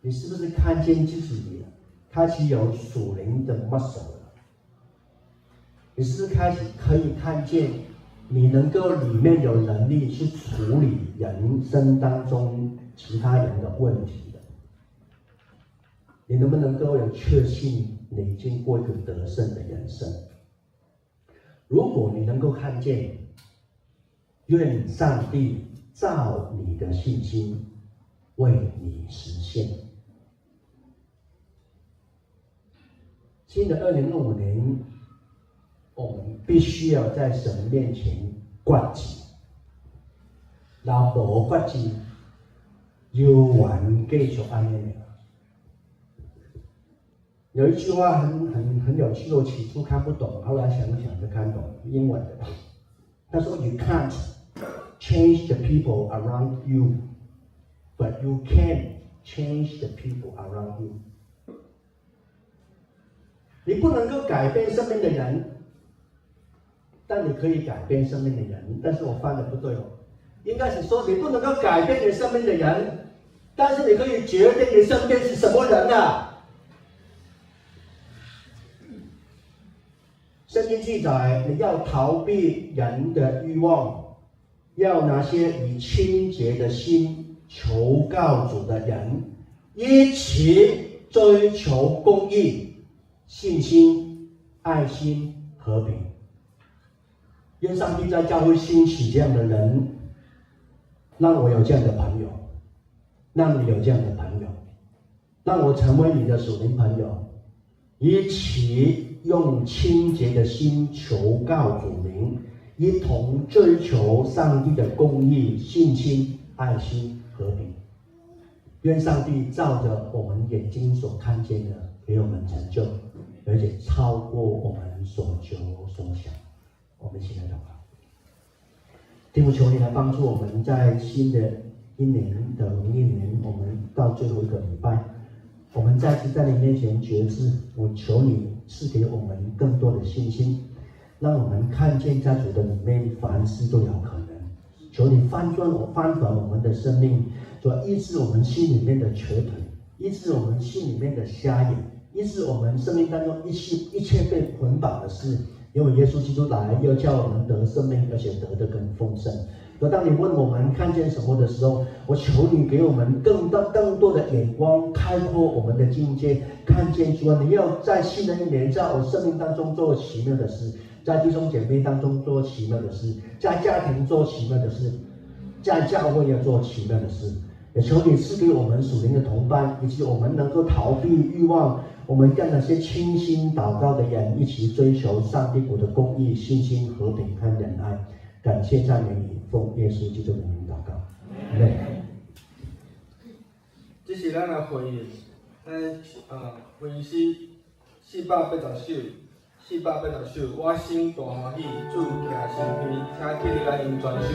你是不是看见自己开始有属灵的 muscle 了？你是不是开始可以看见你能够里面有能力去处理人生当中其他人的问题了？你能不能够有确信你已经过一个得胜的人生？如果你能够看见，愿上帝照你的信心为你实现。新的2025年，我们必须要在神面前决志，若无决志，犹原继续安尼。有一句话很有趣，我起初看不懂，后来想想就看懂，英文的。他说 ：“You can't change the people around you, but you can change the people around you。”你不能够改变身边的人，但你可以改变身边的人。但是我翻的不对哦，应该是说你不能够改变你身边的人，但是你可以决定你身边是什么人啊。圣经记载，你要逃避人的欲望，要那些以清洁的心求告主的人，一起追求公义、信心、爱心、和平。愿上帝在教会兴起这样的人，让我有这样的朋友，让你有这样的朋友，让我成为你的属灵朋友，一起用清洁的心求告主名，一同追求上帝的公义、信心、爱心、和平。愿上帝照着我们眼睛所看见的，给我们成就，而且超过我们所求所想。我们一起来祷告。天父，求你来帮助我们，在新的一年的农历年，我们到最后一个礼拜，我们再次在你面前决志。我求你赐给我们更多的信心，让我们看见在主的里面，凡事都有可能。求你翻转我们的生命，主要医治我们心里面的瘸腿，医治我们心里面的瞎眼，医治我们生命当中一切被捆绑的事。因为耶稣基督来，要叫我们得生命，而且得的更丰盛。而当你问我们看见什么的时候，我求你给我们更多的眼光，开阔我们的境界，看见主啊，你要在新的一年，在我生命当中做奇妙的事，在弟兄姐妹当中做奇妙的事，在家庭做奇妙的事，在教会要做奇妙的事。也求你赐给我们属灵的同伴，以及我们能够逃避欲望，我们跟那些倾心祷告的人一起追求上帝国的公义、信心、和平和仁爱。感谢赞美你，奉耶稣基督的名祷告。阿们。这是咱的回应，回应是480首，我心大欢喜，主徛身边，请起立来用全首。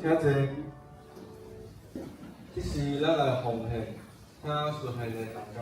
请坐，这是咱的奉献，请顺序的同工。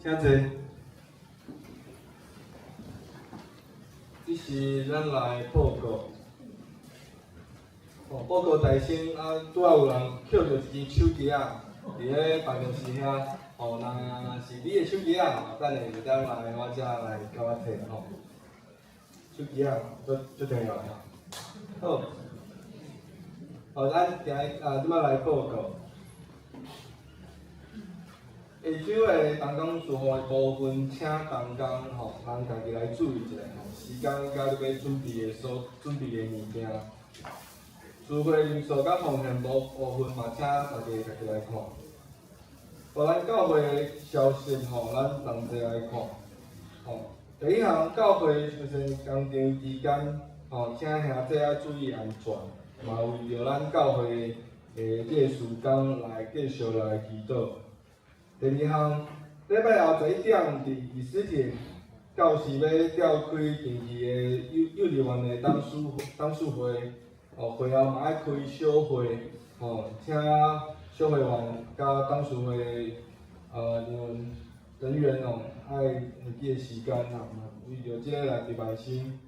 请坐。这是咱来报告。报告大先啊，拄仔有人捡着一支手机啊，伫咧办公室遐。若是你的手机啊，等下就当来我遮来甲我摕吼。手机啊，最重要吼。咱即摆来报告。下周的动工事务的部分，请动工人家己来注意一下时间甲你要准备的物件。聚会人数甲奉献部分嘛，请大家来看。咱教会的消息咱同齐来看。第一项，教会就是工程期间请兄弟仔注意安全，嘛为着咱教会的这个事工来继续来祈祷。第二项，礼拜后11点伫24节，教士要召开定期的幼儿园的董事会，会后嘛爱开小会，请小会员甲董事会人员爱会记的时间为着即个来伫万心。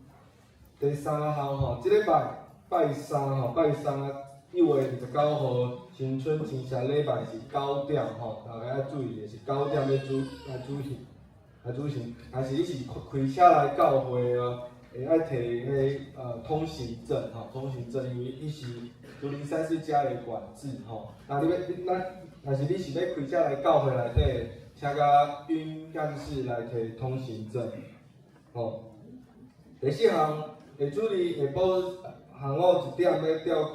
第三项即礼拜三1月29号新春前夕礼拜是9点大家要注意的是9点要主行。但是你是开车来教会会爱摕迄通行证因为伊是0234+的管制若是你是要开车来教会内底，请甲运干事来摕通行证第四项，下主日下晡下午1点要召开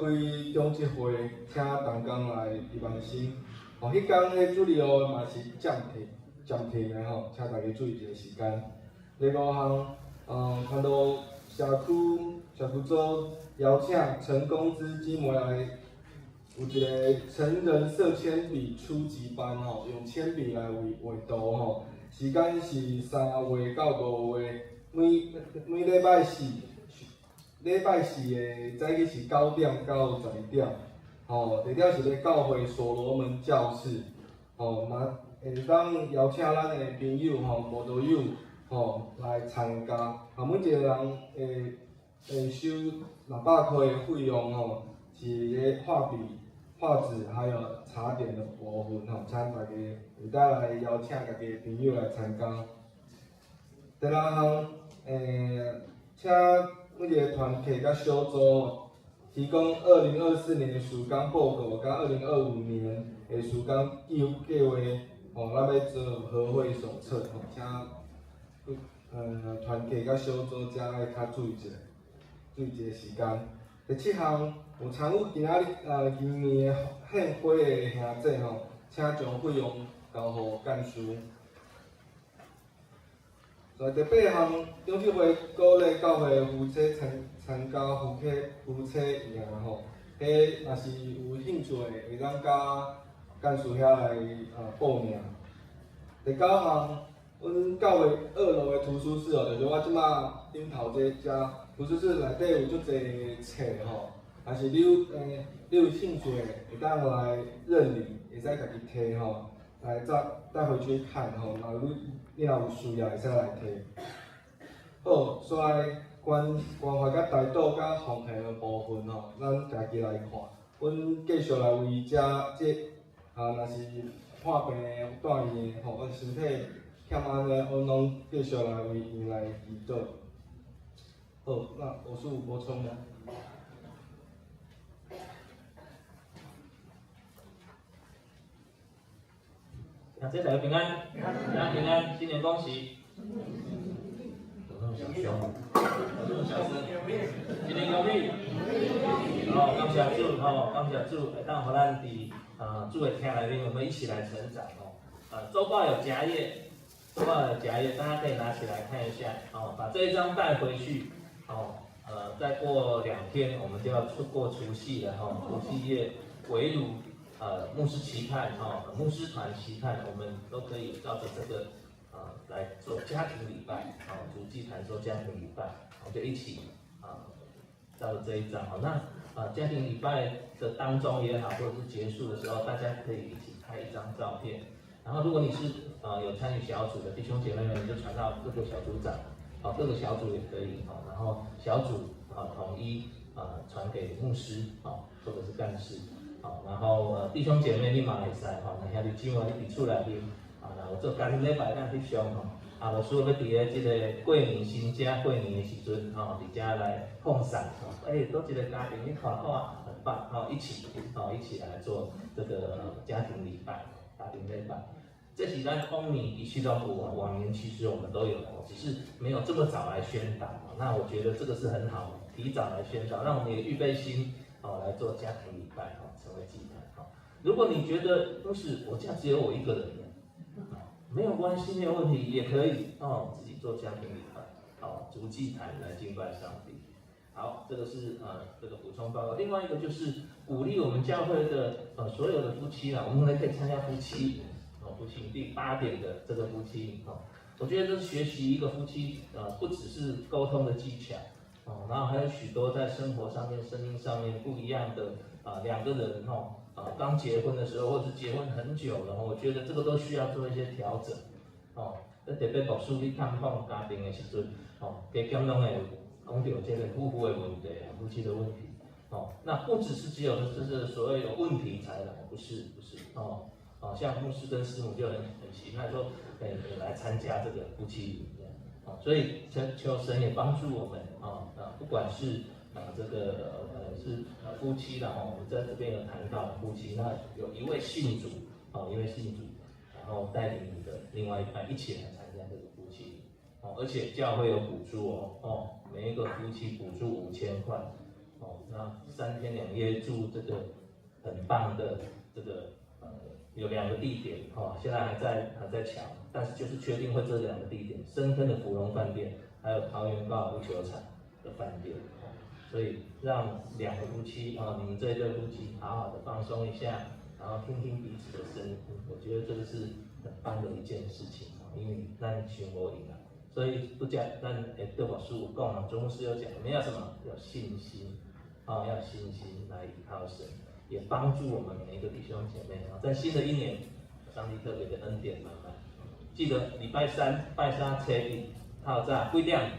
中职会，请同工来伫万心。迄天迄主日嘛是暂停的请大家注意一个时间。第五项，看到社区组邀请成功资金回来，有一个成人色铅笔初级班用铅笔来画图时间是3月到5月，每礼拜四的早起是9点到11点，地点是咧教会所罗门教室，嘛会当邀请咱的朋友慕道友来参加，每一个人会收200块的费用是咧画笔、画纸还有茶点的部分请大家会当来邀请家己的朋友来参加。第六项请每一个团体甲小组提供2024年的事工报告，甲2025年的事工计划，咱要做合会手册，请团体甲小组才爱较注意一个时间。第七项有参与今年的献花的兄弟请将费用交予干事。第八项，中职会鼓励教会夫妻参加夫妻营迄若是有兴趣的，会当甲干事遐来报名。第九项，阮教会2楼的图书室就是我即马顶头这图书室内底有足侪册若是你有兴趣的，会当来认领，会使家己摕来带回去看你若有需要，会使来摕。好，所以关怀甲代祷甲奉献的部分咱家己来看。阮继续来为若是患病的、住院的或者身体欠安的，阮拢继续来为伊来祈祷。好，那我是有补充吗？大家平安，平安，新年恭喜！小声，新年恭喜！感谢主，感谢主，会当互咱伫主的听内面，我们一起来成长周报有夹页，大家可以拿起来看一下把这一张带回去再过2天我们就要过除夕了除夕夜围炉。牧师期盼牧师团期盼，我们都可以照着这个来做家庭礼拜主祭坛做家庭礼拜，我们就一起照着这一张那家庭礼拜的当中也好，或者是结束的时候，大家可以一起拍一张照片，然后如果你是有参与小组的弟兄姐妹们，你就传到各个小组长，各个小组也可以，然后小组统一传给牧师或者是干事，然后弟兄姐妹你嘛会使那兄弟姊妹你伫厝内面然后做家庭礼拜咱翕相老师要伫咧即个过年新家过年的时阵伫遮来奉献倒一个家庭你看很棒一起来做这个家庭礼拜、家庭礼拜。这是咱往年其实都有，往年其实我们都有，只是没有这么早来宣导。那我觉得这个是很好，提早来宣导，让我们有预备心来做家庭礼拜成为祭坛如果你觉得不是我家只有我一个人没有关系，没有问题，也可以自己做家庭礼拜逐祭坛来敬拜上帝。好，这个是这个补充报告。另外一个就是鼓励我们教会的所有的夫妻我们可以参加夫妻第8点的这个夫妻我觉得这是学习一个夫妻不只是沟通的技巧然后还有许多在生活上面、生命上面不一样的两个人刚结婚的时候，或者结婚很久了我觉得这个都需要做一些调整特别牧师去探访家庭的时阵加减拢会讲到这个夫妇的问题夫妻的问题那不只有就是所谓有问题才来，不是像牧师跟师母就很期待说，来参加这个夫妻营所以求神也帮助我们不管是这个是夫妻我们在这边有谈到夫妻，那有一位信主然后带领你的另外一半一起来参加这个夫妻而且教会有补助每一个夫妻补助5000块那3天2夜住这个很棒的这个有2个地点现在还在抢，但是就是确定会这2个地点，深坑的芙蓉饭店，还有桃园高尔夫球场的饭店所以让2个夫妻你们这一对夫妻好好的放松一下，然后听听彼此的声音，我觉得这个是很棒的一件事情因为咱想无赢所以不讲咱对我师父讲中师有讲，我们要什么？要信心要信心来依靠神。也帮助我们每一个弟兄姐妹在新的一年，上帝特别的恩典满满。记得礼拜3拜沙车底套在几点？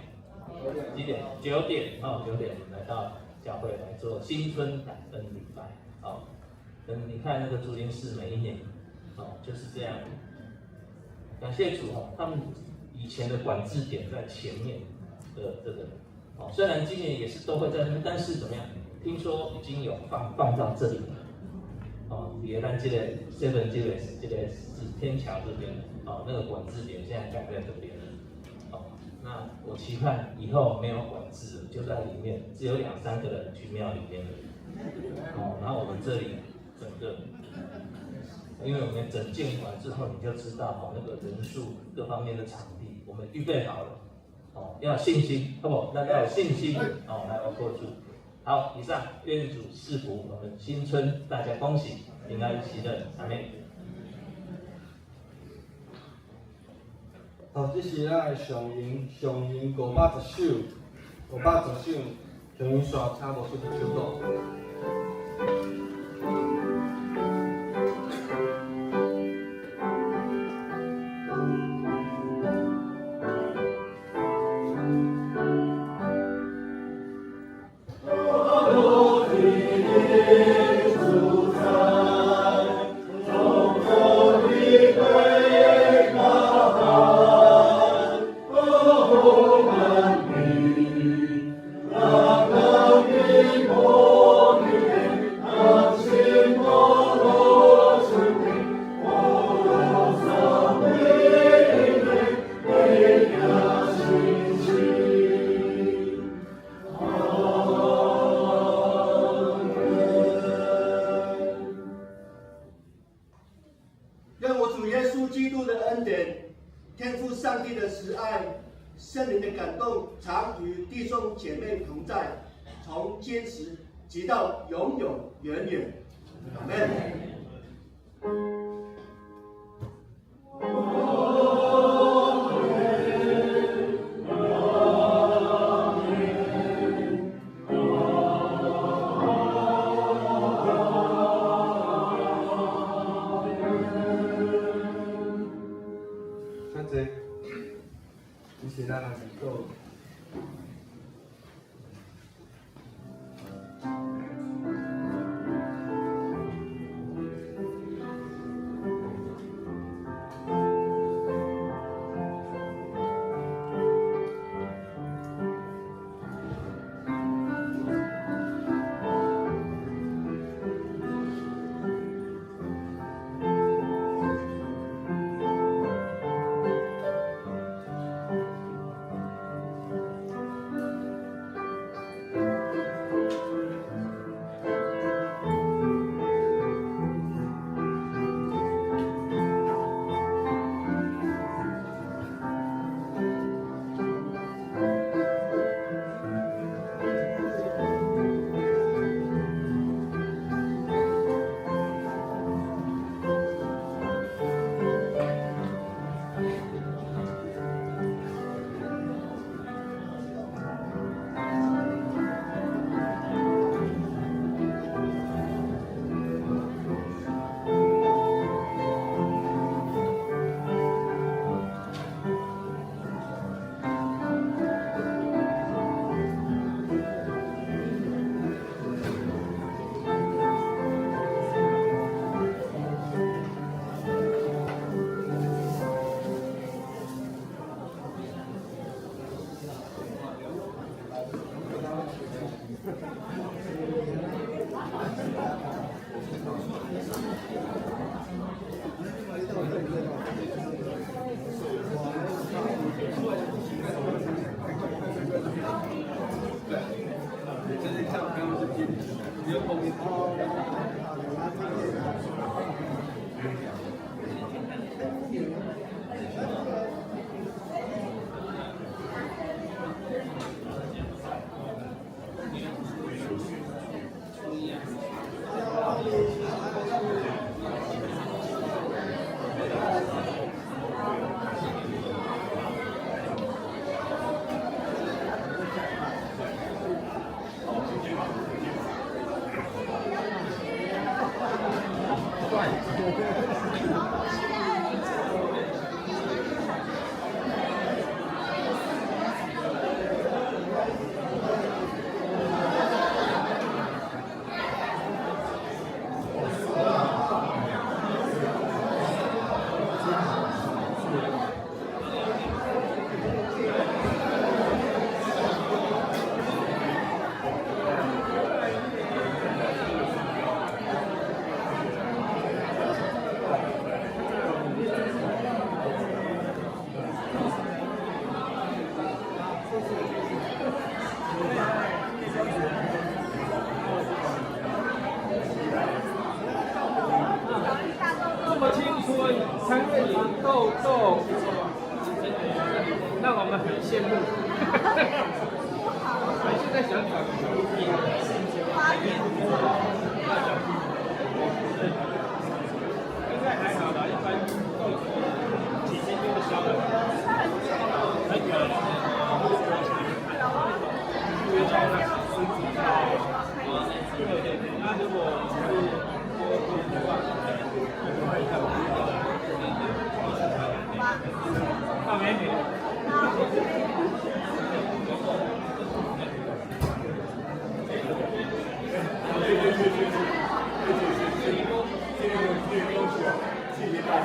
几点？9点9点我们来到教会来做新春感恩礼拜你看那个竹林寺每一年就是这样。感谢主他们以前的管制点在前面的这个虽然今年也是都会在那边，但是怎么样？听说已经有放到这里了别咱这个7这个天桥这边那个管制点现在改在这边了那我期盼以后没有管制了，就在里面只有2-3个人去庙里面然后我们这里整个因为我们整建完之后，你就知道那个人数各方面的场地我们预备好了要有信心好不？那要有信心来过住。好，以上愿主赐福我们新春，大家恭喜平安喜乐，阿们。好，这是咱的上营510首上营刷差无出去唱歌。让我主耶稣基督的恩典、天父上帝的慈爱、圣灵的感动，常与弟兄姐妹同在，从今时直到永永远远。阿们。起咱来祈祷。让我们很羡慕。现在想想，应该还好啦，一般几天就会消了。很远。对，那如果多的话，到美女。谢谢大家，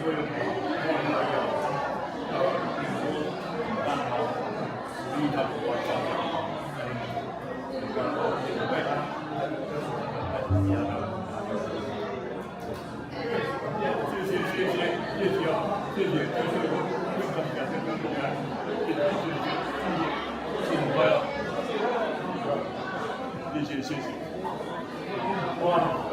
所有我要评估，然后鼓励他们往上谢谢，哇！